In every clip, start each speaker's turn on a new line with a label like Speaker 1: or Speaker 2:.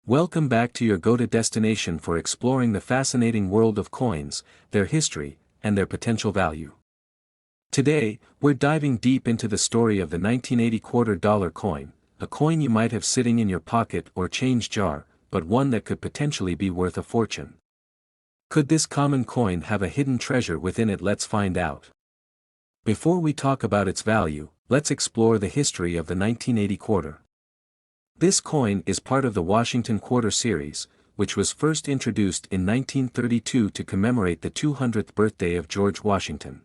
Speaker 1: Welcome back to your go-to destination for exploring the fascinating world of coins, their history, and their potential value. Today, we're diving deep into the story of the 1980 $quarter coin, a coin you might have sitting in your pocket or change jar, but one that could potentially be worth a fortune. Could this common coin have a hidden treasure within it? Let's find out. Before we talk about its value, let's explore the history of the 1980 quarter. This coin is part of the Washington Quarter series, which was first introduced in 1932 to commemorate the 200th birthday of George Washington.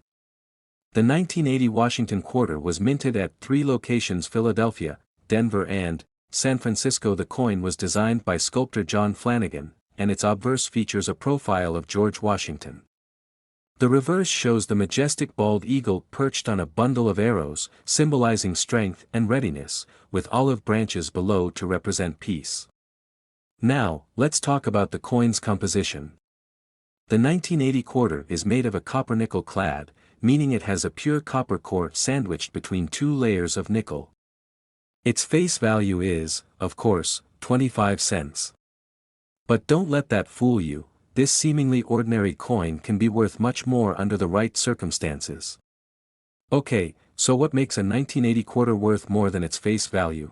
Speaker 1: The 1980 Washington Quarter was minted at 3 locations: Philadelphia, Denver and San Francisco. The coin was designed by sculptor John Flanagan, and its obverse features a profile of George Washington. The reverse shows the majestic bald eagle perched on a bundle of arrows, symbolizing strength and readiness, with olive branches below to represent peace. Now, let's talk about the coin's composition. The 1980 quarter is made of a copper-nickel clad, meaning it has a pure copper core sandwiched between 2 layers of nickel. Its face value is, of course, 25 cents. But don't let that fool you. This seemingly ordinary coin can be worth much more under the right circumstances. Okay, so what makes a 1980 quarter worth more than its face value?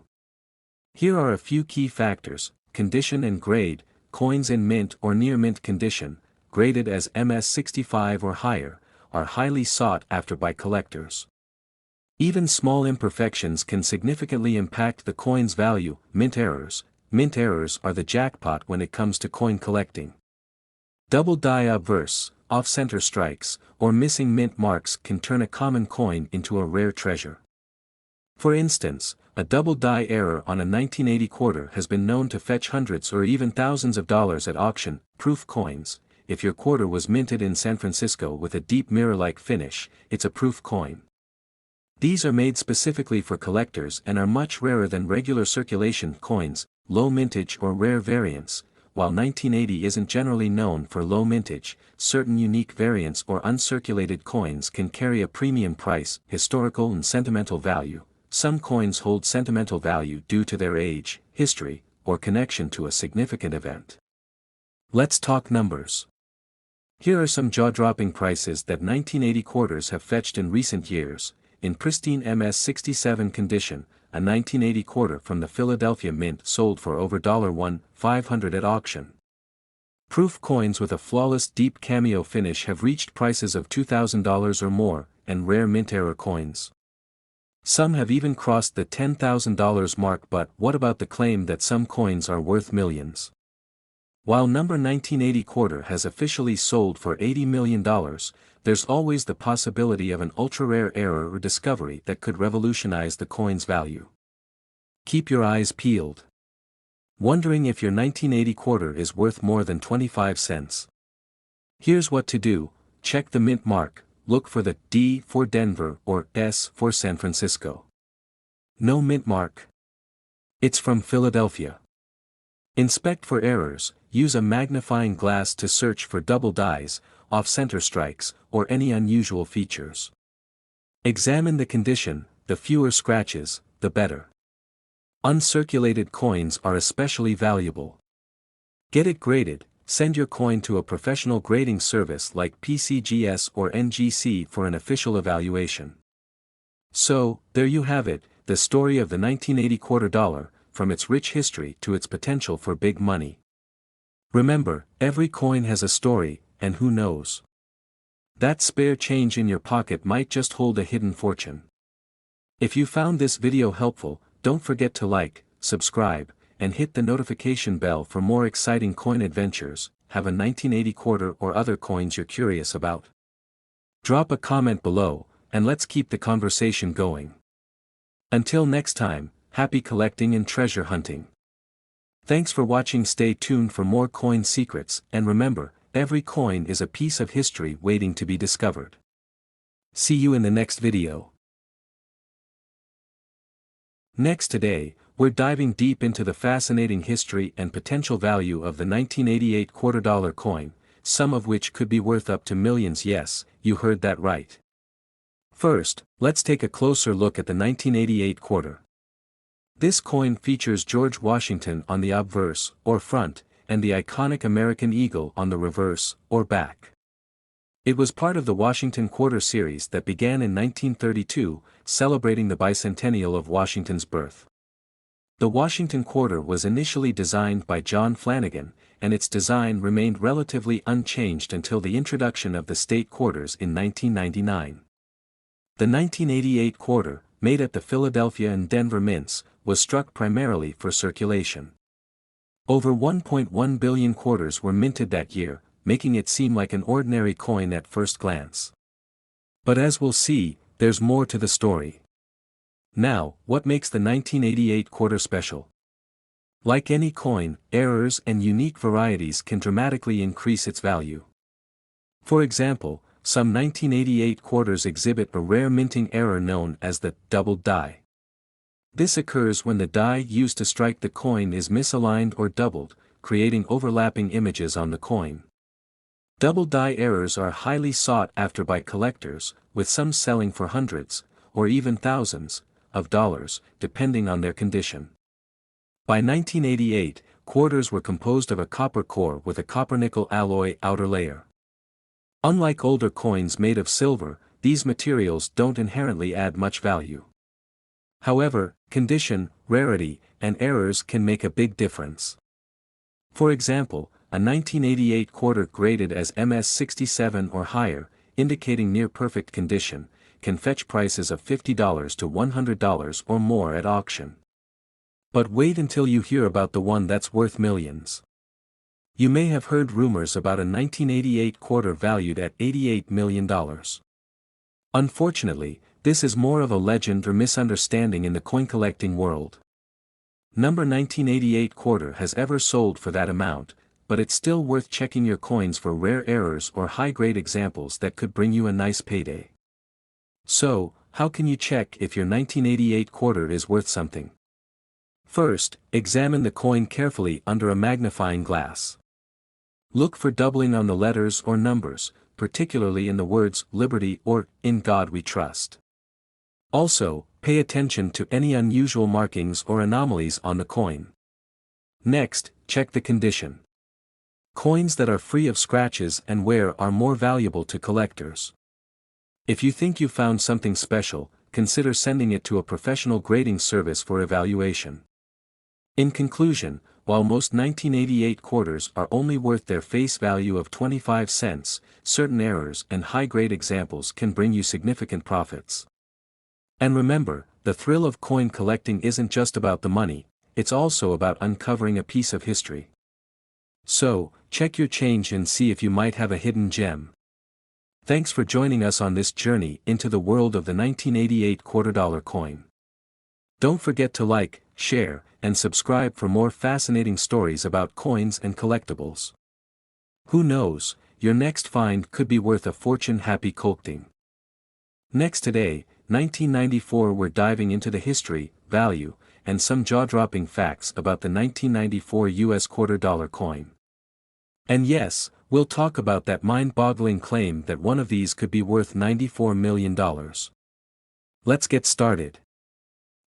Speaker 1: Here are a few key factors: condition and grade. Coins in mint or near mint condition, graded as MS65 or higher, are highly sought after by collectors. Even small imperfections can significantly impact the coin's value. Mint errors. Mint errors are the jackpot when it comes to coin collecting. Double die obverse, off-center strikes, or missing mint marks can turn a common coin into a rare treasure. For instance, a double die error on a 1980 quarter has been known to fetch hundreds or even thousands of dollars at auction. Proof coins. If your quarter was minted in San Francisco with a deep mirror-like finish, it's a proof coin. These are made specifically for collectors and are much rarer than regular circulation coins, low mintage or rare variants. While 1980 isn't generally known for low mintage, certain unique variants or uncirculated coins can carry a premium price. Historical and sentimental value. Some coins hold sentimental value due to their age, history, or connection to a significant event. Let's talk numbers. Here are some jaw-dropping prices that 1980 quarters have fetched in recent years. In pristine MS67 condition, a 1980 quarter from the Philadelphia Mint sold for over $1,500 at auction. Proof coins with a flawless deep cameo finish have reached prices of $2,000 or more, and rare mint error coins. Some have even crossed the $10,000 mark. But what about the claim that some coins are worth millions? While number 1980 quarter has officially sold for $80 million, there's always the possibility of an ultra-rare error or discovery that could revolutionize the coin's value. Keep your eyes peeled. Wondering if your 1980 quarter is worth more than 25 cents? Here's what to do: check the mint mark, look for the D for Denver or S for San Francisco. No mint mark? It's from Philadelphia. Inspect for errors. Use a magnifying glass to search for double dies, off-center strikes, or any unusual features. Examine the condition. The fewer scratches, the better. Uncirculated coins are especially valuable. Get it graded. Send your coin to a professional grading service like PCGS or NGC for an official evaluation. So, there you have it, the story of the 1980 quarter dollar, from its rich history to its potential for big money. Remember, every coin has a story, and who knows? That spare change in your pocket might just hold a hidden fortune. If you found this video helpful, don't forget to like, subscribe, and hit the notification bell for more exciting coin adventures. Have a 1980 quarter or other coins you're curious about? Drop a comment below, and let's keep the conversation going. Until next time, happy collecting and treasure hunting. Thanks for watching. Stay tuned for more coin secrets, and remember, every coin is a piece of history waiting to be discovered. See you in the next video. Next today, we're diving deep into the fascinating history and potential value of the 1988 $quarter coin, some of which could be worth up to millions. Yes, you heard that right. First, let's take a closer look at the 1988 quarter. This coin features George Washington on the obverse, or front, and the iconic American eagle on the reverse, or back. It was part of the Washington Quarter series that began in 1932, celebrating the bicentennial of Washington's birth. The Washington Quarter was initially designed by John Flanagan, and its design remained relatively unchanged until the introduction of the state quarters in 1999. The 1988 quarter, made at the Philadelphia and Denver mints, was struck primarily for circulation. Over 1.1 billion quarters were minted that year, making it seem like an ordinary coin at first glance. But as we'll see, there's more to the story. Now, what makes the 1988 quarter special? Like any coin, errors and unique varieties can dramatically increase its value. For example, some 1988 quarters exhibit a rare minting error known as the doubled die. This occurs when the die used to strike the coin is misaligned or doubled, creating overlapping images on the coin. Double die errors are highly sought after by collectors, with some selling for hundreds, or even thousands, of dollars, depending on their condition. By 1988, quarters were composed of a copper core with a copper-nickel alloy outer layer. Unlike older coins made of silver, these materials don't inherently add much value. However, condition, rarity, and errors can make a big difference. For example, a 1988 quarter graded as MS67 or higher, indicating near-perfect condition, can fetch prices of $50 to $100 or more at auction. But wait until you hear about the one that's worth millions. You may have heard rumors about a 1988 quarter valued at $88 million. Unfortunately, this is more of a legend or misunderstanding in the coin collecting world. Number 1988 quarter has ever sold for that amount, but it's still worth checking your coins for rare errors or high-grade examples that could bring you a nice payday. So, how can you check if your 1988 quarter is worth something? First, examine the coin carefully under a magnifying glass. Look for doubling on the letters or numbers, particularly in the words "Liberty" or "In God We Trust." Also, pay attention to any unusual markings or anomalies on the coin. Next, check the condition. Coins that are free of scratches and wear are more valuable to collectors. If you think you found something special, consider sending it to a professional grading service for evaluation. In conclusion, while most 1988 quarters are only worth their face value of 25 cents, certain errors and high-grade examples can bring you significant profits. And remember, the thrill of coin collecting isn't just about the money, it's also about uncovering a piece of history. So, check your change and see if you might have a hidden gem. Thanks for joining us on this journey into the world of the 1988 quarter-dollar coin. Don't forget to like, share, and subscribe for more fascinating stories about coins and collectibles. Who knows, your next find could be worth a fortune. Happy collecting. Next today, 1994, we're diving into the history, value, and some jaw-dropping facts about the 1994 US quarter-dollar coin. And yes, we'll talk about that mind-boggling claim that one of these could be worth $94 million. Let's get started.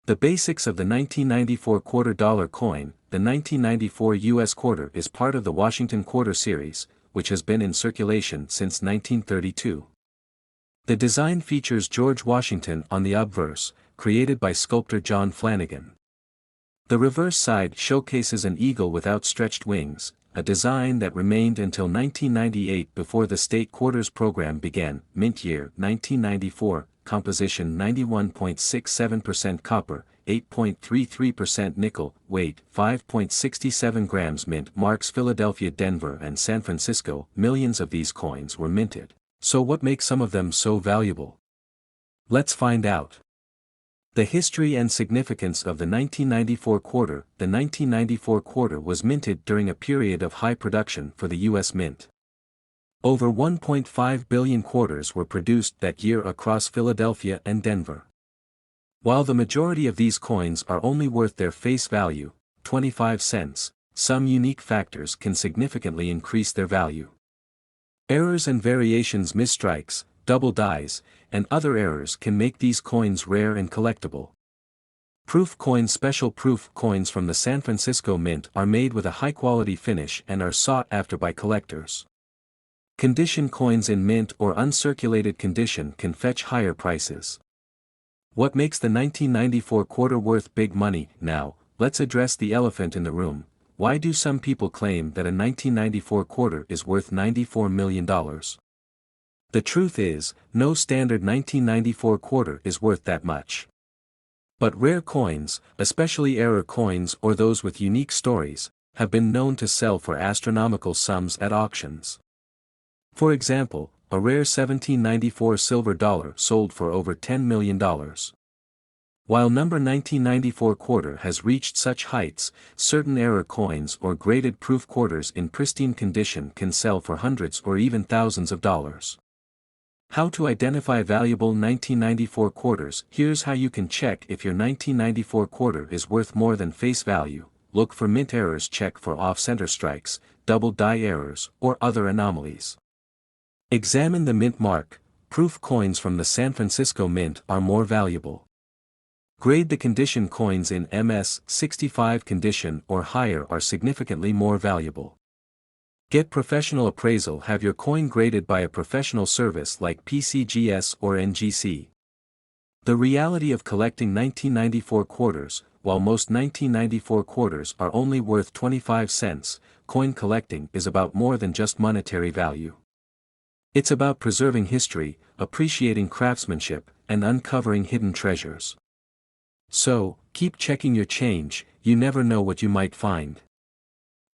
Speaker 1: The basics of the 1994 quarter-dollar coin. The 1994 US quarter is part of the Washington Quarter series, which has been in circulation since 1932. The design features George Washington on the obverse, created by sculptor John Flanagan. The reverse side showcases an eagle with outstretched wings, a design that remained until 1998 before the state quarters program began. Mint year 1994, composition 91.67% copper, 8.33% nickel, weight 5.67 grams. Mint marks Philadelphia, Denver, and San Francisco. Millions of these coins were minted. So what makes some of them so valuable? Let's find out. The history and significance of the 1994 quarter. The 1994 quarter was minted during a period of high production for the U.S. Mint. Over 1.5 billion quarters were produced that year across Philadelphia and Denver. While the majority of these coins are only worth their face value, 25 cents, some unique factors can significantly increase their value. Errors and variations, misstrikes, double dies, and other errors can make these coins rare and collectible. Proof coins. Special proof coins from the San Francisco Mint are made with a high-quality finish and are sought after by collectors. Condition coins in mint or uncirculated condition can fetch higher prices. What makes the 1994 quarter worth big money? Now, let's address the elephant in the room. Why do some people claim that a 1994 quarter is worth $94 million? The truth is, no standard 1994 quarter is worth that much. But rare coins, especially error coins or those with unique stories, have been known to sell for astronomical sums at auctions. For example, a rare 1794 silver dollar sold for over $10 million. While number 1994 quarter has reached such heights, certain error coins or graded proof quarters in pristine condition can sell for hundreds or even thousands of dollars. How to identify valuable 1994 quarters? Here's how you can check if your 1994 quarter is worth more than face value. Look for mint errors. Check for off-center strikes, double die errors, or other anomalies. Examine the mint mark. Proof coins from the San Francisco Mint are more valuable. Grade. The condition coins in MS 65 condition or higher are significantly more valuable. Get professional appraisal. Have your coin graded by a professional service like PCGS or NGC. The reality of collecting 1994 quarters. While most 1994 quarters are only worth 25 cents, coin collecting is about more than just monetary value. It's about preserving history, appreciating craftsmanship, and uncovering hidden treasures. So, keep checking your change, you never know what you might find.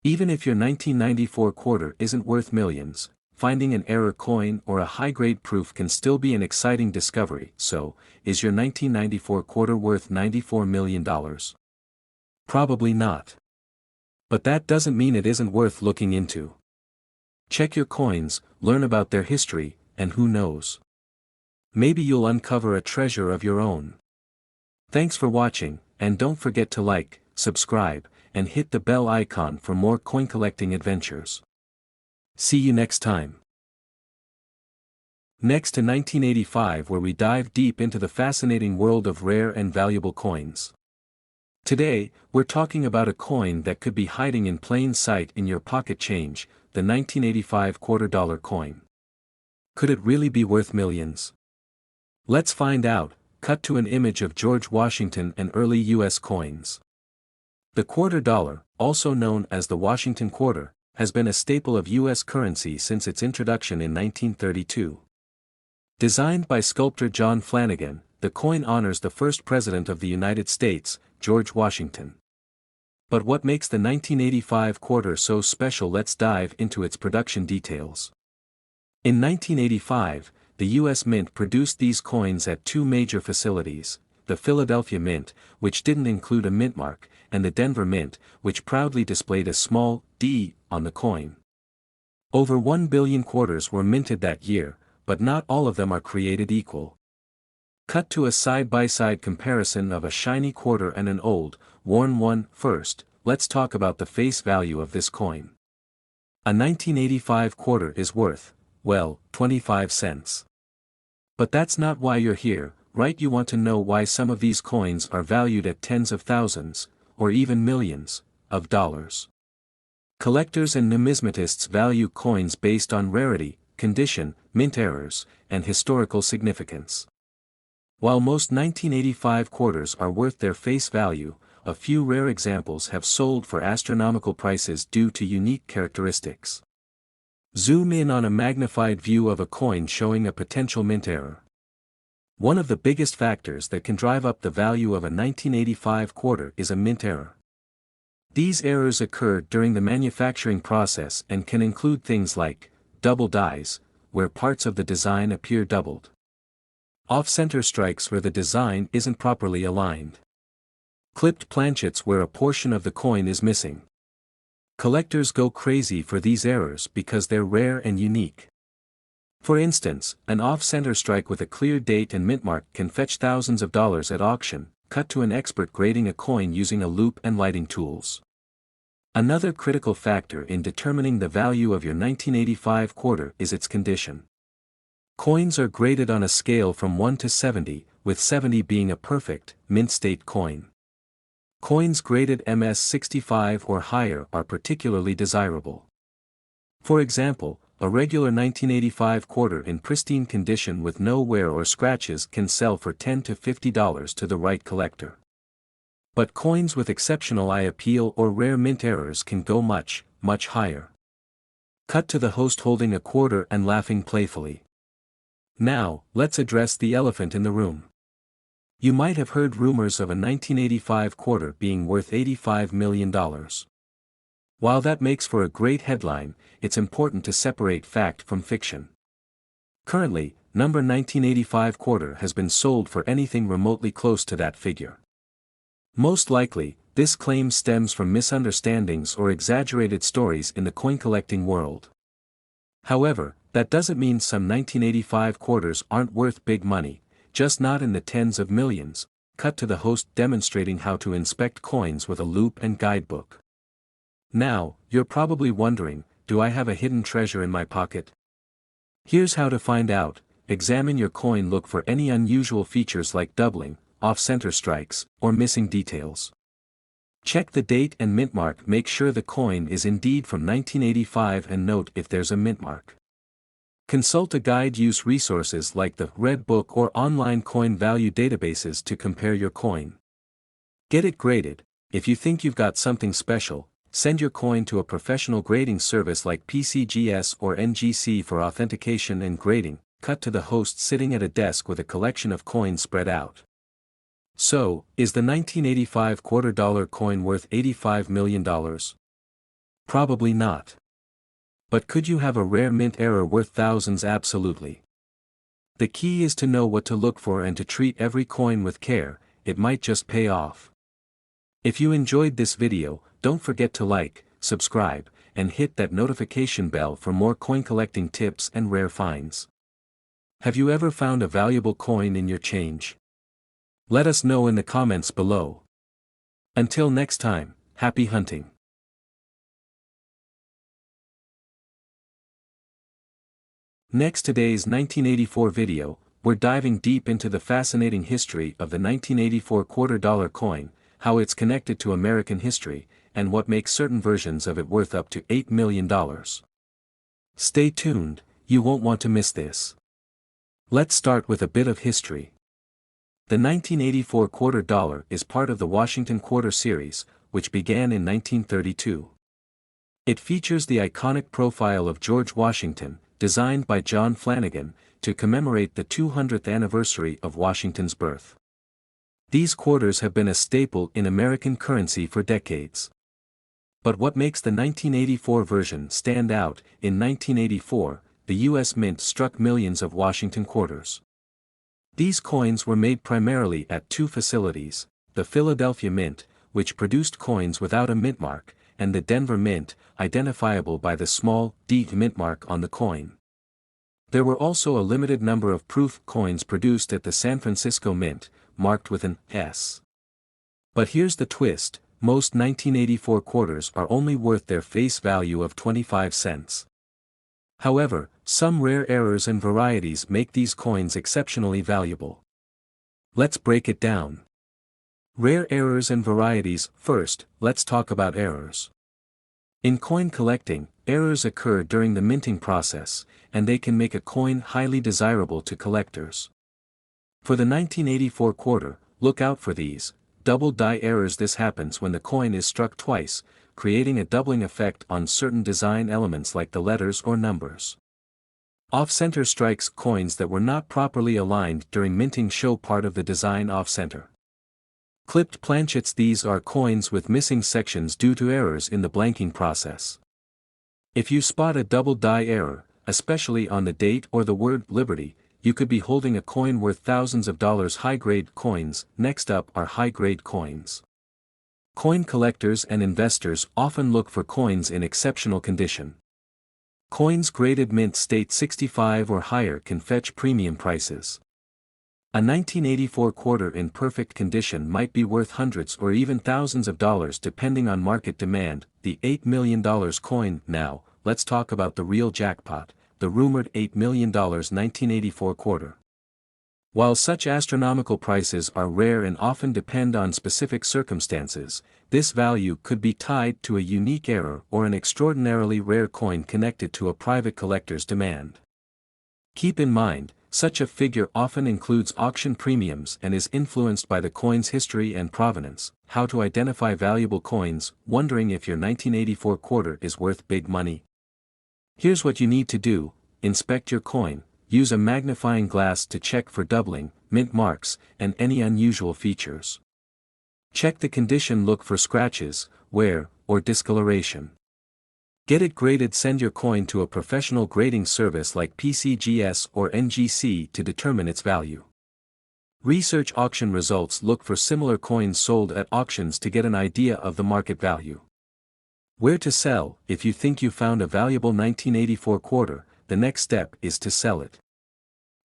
Speaker 1: Even if your 1994 quarter isn't worth millions, finding an error coin or a high-grade proof can still be an exciting discovery. So, is your 1994 quarter worth $94 million? Probably not. But that doesn't mean it isn't worth looking into. Check your coins, learn about their history, and who knows? Maybe you'll uncover a treasure of your own. Thanks for watching, and don't forget to like, subscribe, and hit the bell icon for more coin collecting adventures. See you next time. Next to 1985, where we dive deep into the fascinating world of rare and valuable coins. Today, we're talking about a coin that could be hiding in plain sight in your pocket change, the 1985 $quarter coin. Could it really be worth millions? Let's find out. Cut to an image of George Washington and early U.S. coins. The $quarter, also known as the Washington quarter, has been a staple of U.S. currency since its introduction in 1932. Designed by sculptor John Flanagan, the coin honors the first president of the United States, George Washington. But what makes the 1985 quarter so special? Let's dive into its production details. In 1985, the U.S. Mint produced these coins at two major facilities, the Philadelphia Mint, which didn't include a mint mark, and the Denver Mint, which proudly displayed a small D on the coin. Over 1 billion quarters were minted that year, but not all of them are created equal. Cut to a side-by-side comparison of a shiny quarter and an old, worn one. First, let's talk about the face value of this coin. A 1985 quarter is worth, well, 25 cents. But that's not why you're here, right? You want to know why some of these coins are valued at tens of thousands, or even millions, of dollars. Collectors and numismatists value coins based on rarity, condition, mint errors, and historical significance. While most 1985 quarters are worth their face value, a few rare examples have sold for astronomical prices due to unique characteristics. Zoom in on a magnified view of a coin showing a potential mint error. One of the biggest factors that can drive up the value of a 1985 quarter is a mint error. These errors occur during the manufacturing process and can include things like double dies, where parts of the design appear doubled. Off-center strikes where the design isn't properly aligned. Clipped planchets where a portion of the coin is missing. Collectors go crazy for these errors because they're rare and unique. For instance, an off-center strike with a clear date and mint mark can fetch thousands of dollars at auction. Cut to an expert grading a coin using a loupe and lighting tools. Another critical factor in determining the value of your 1985 quarter is its condition. Coins are graded on a scale from 1 to 70, with 70 being a perfect, mint state coin. Coins graded MS65 or higher are particularly desirable. For example, a regular 1985 quarter in pristine condition with no wear or scratches can sell for $10 to $50 to the right collector. But coins with exceptional eye appeal or rare mint errors can go much, much higher. Cut to the host holding a quarter and laughing playfully. Now, let's address the elephant in the room. You might have heard rumors of a 1985 quarter being worth $85 million. While that makes for a great headline, it's important to separate fact from fiction. Currently, number 1985 quarter has been sold for anything remotely close to that figure. Most likely, this claim stems from misunderstandings or exaggerated stories in the coin collecting world. However, that doesn't mean some 1985 quarters aren't worth big money, just not in the tens of millions. Cut to the host demonstrating how to inspect coins with a loupe and guidebook. Now, you're probably wondering, do I have a hidden treasure in my pocket? Here's how to find out. Examine your coin, look for any unusual features like doubling, off-center strikes, or missing details. Check the date and mint mark, make sure the coin is indeed from 1985 and note if there's a mint mark. Consult a guide, use resources like the Red Book or online coin value databases to compare your coin. Get it graded. If you think you've got something special, send your coin to a professional grading service like PCGS or NGC for authentication and grading. Cut to the host sitting at a desk with a collection of coins spread out. So, is the 1985 $quarter coin worth $85 million? Probably not. But could you have a rare mint error worth thousands? Absolutely. The key is to know what to look for and to treat every coin with care. It might just pay off. If you enjoyed this video, don't forget to like, subscribe, and hit that notification bell for more coin collecting tips and rare finds. Have you ever found a valuable coin in your change? Let us know in the comments below. Until next time, happy hunting. Next, today's 1984 video, we're diving deep into the fascinating history of the 1984 $quarter coin, how it's connected to American history, and what makes certain versions of it worth up to $8 million. Stay tuned, you won't want to miss this. Let's start with a bit of history. The 1984 $quarter is part of the Washington Quarter series, which began in 1932. It features the iconic profile of George Washington, designed by John Flanagan, to commemorate the 200th anniversary of Washington's birth. These quarters have been a staple in American currency for decades. But what makes the 1984 version stand out? In 1984, the U.S. Mint struck millions of Washington quarters. These coins were made primarily at two facilities, the Philadelphia Mint, which produced coins without a mint mark, and the Denver Mint, identifiable by the small D mint mark on the coin. There were also a limited number of proof coins produced at the San Francisco Mint, marked with an S. But here's the twist, most 1984 quarters are only worth their face value of 25 cents. However, some rare errors and varieties make these coins exceptionally valuable. Let's break it down. Rare errors and varieties. First, let's talk about errors. In coin collecting, errors occur during the minting process, and they can make a coin highly desirable to collectors. For the 1984 quarter, look out for these double die errors. This happens when the coin is struck twice, creating a doubling effect on certain design elements like the letters or numbers. Off-center strikes. Coins that were not properly aligned during minting show part of the design off-center. Clipped planchets. These are coins with missing sections due to errors in the blanking process. If you spot a double die error, especially on the date or the word Liberty, you could be holding a coin worth thousands of dollars. High-grade coins. Next up are high-grade coins. Coin collectors and investors often look for coins in exceptional condition. Coins graded mint state 65 or higher can fetch premium prices. A 1984 quarter in perfect condition might be worth hundreds or even thousands of dollars depending on market demand. The $8 million coin. Now, let's talk about the real jackpot, the rumored $8 million 1984 quarter. While such astronomical prices are rare and often depend on specific circumstances, this value could be tied to a unique error or an extraordinarily rare coin connected to a private collector's demand. Keep in mind, such a figure often includes auction premiums and is influenced by the coin's history and provenance. How to identify valuable coins. Wondering if your 1984 quarter is worth big money? Here's what you need to do: inspect your coin, use a magnifying glass to check for doubling, mint marks, and any unusual features. Check the condition, look for scratches, wear, or discoloration. Get it graded. Send your coin to a professional grading service like PCGS or NGC to determine its value. Research auction results. Look for similar coins sold at auctions to get an idea of the market value. Where to sell. If you think you found a valuable 1984 quarter, the next step is to sell it.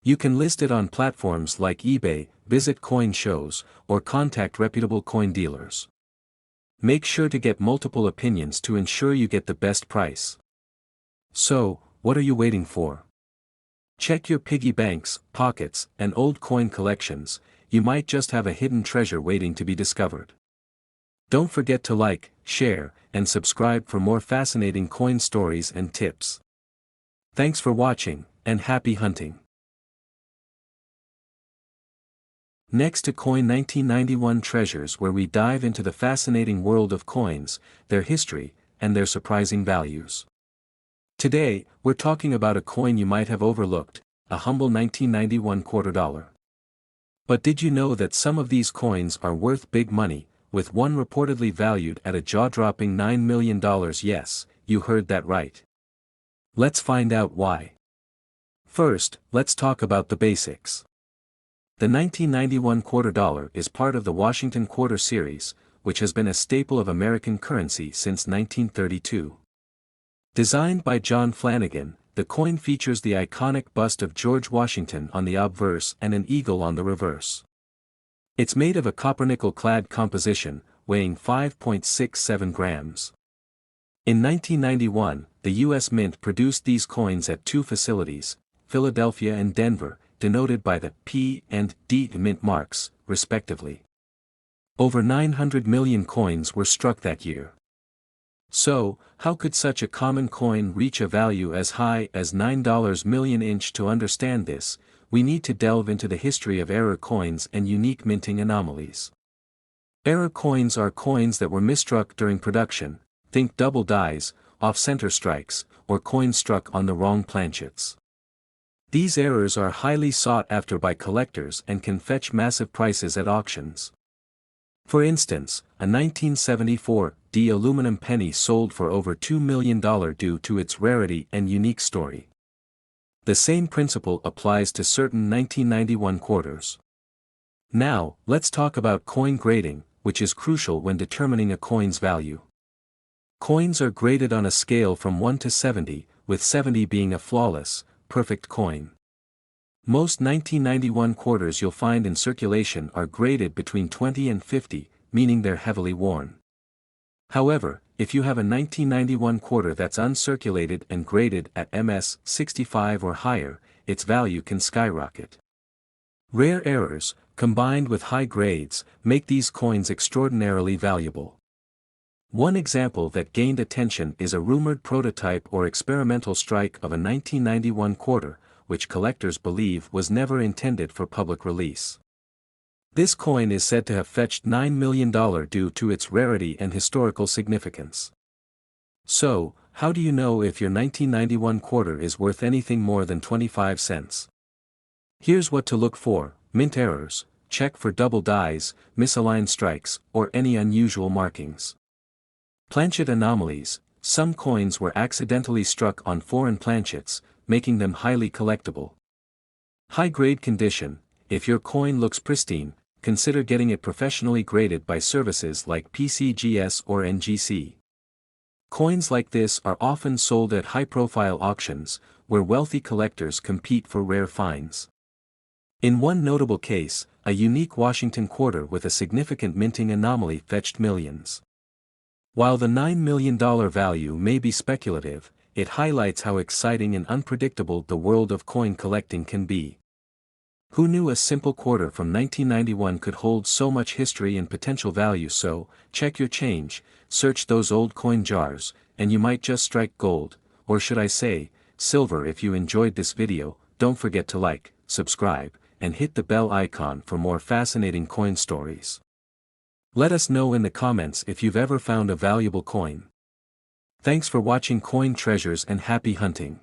Speaker 1: You can list it on platforms like eBay, visit coin shows, or contact reputable coin dealers. Make sure to get multiple opinions to ensure you get the best price. So, what are you waiting for? Check your piggy banks, pockets, and old coin collections. You might just have a hidden treasure waiting to be discovered. Don't forget to like, share, and subscribe for more fascinating coin stories and tips. Thanks for watching, and happy hunting. Next to Coin 1991 Treasures, where we dive into the fascinating world of coins, their history, and their surprising values. Today, we're talking about a coin you might have overlooked, a humble 1991 quarter dollar. But did you know that some of these coins are worth big money, with one reportedly valued at a jaw-dropping $9 million? Yes, you heard that right. Let's find out why. First, let's talk about the basics. The 1991 quarter dollar is part of the Washington Quarter Series, which has been a staple of American currency since 1932. Designed by John Flanagan, the coin features the iconic bust of George Washington on the obverse and an eagle on the reverse. It's made of a copper-nickel-clad composition, weighing 5.67 grams. In 1991, the U.S. Mint produced these coins at two facilities, Philadelphia and Denver, denoted by the P and D mint marks, respectively. Over 900 million coins were struck that year. So, how could such a common coin reach a value as high as $9 million? To understand this, we need to delve into the history of error coins and unique minting anomalies. Error coins are coins that were misstruck during production. Think double dies, off-center strikes, or coins struck on the wrong planchets. These errors are highly sought after by collectors and can fetch massive prices at auctions. For instance, a 1974 D aluminum penny sold for over $2 million due to its rarity and unique story. The same principle applies to certain 1991 quarters. Now, let's talk about coin grading, which is crucial when determining a coin's value. Coins are graded on a scale from 1 to 70, with 70 being a flawless, perfect coin. Most 1991 quarters you'll find in circulation are graded between 20 and 50, meaning they're heavily worn. However, if you have a 1991 quarter that's uncirculated and graded at MS 65 or higher, its value can skyrocket. Rare errors, combined with high grades, make these coins extraordinarily valuable. One example that gained attention is a rumored prototype or experimental strike of a 1991 quarter, which collectors believe was never intended for public release. This coin is said to have fetched $9 million due to its rarity and historical significance. So, how do you know if your 1991 quarter is worth anything more than 25 cents? Here's what to look for: mint errors, check for double dies, misaligned strikes, or any unusual markings. Planchet anomalies: some coins were accidentally struck on foreign planchets, making them highly collectible. High-grade condition: if your coin looks pristine, consider getting it professionally graded by services like PCGS or NGC. Coins like this are often sold at high-profile auctions, where wealthy collectors compete for rare finds. In one notable case, a unique Washington quarter with a significant minting anomaly fetched millions. While the $9 million value may be speculative, it highlights how exciting and unpredictable the world of coin collecting can be. Who knew a simple quarter from 1991 could hold so much history and potential value? So, check your change, search those old coin jars, and you might just strike gold, or should I say, silver. If you enjoyed this video, don't forget to like, subscribe, and hit the bell icon for more fascinating coin stories. Let us know in the comments if you've ever found a valuable coin. Thanks for watching Coin Treasures and happy hunting.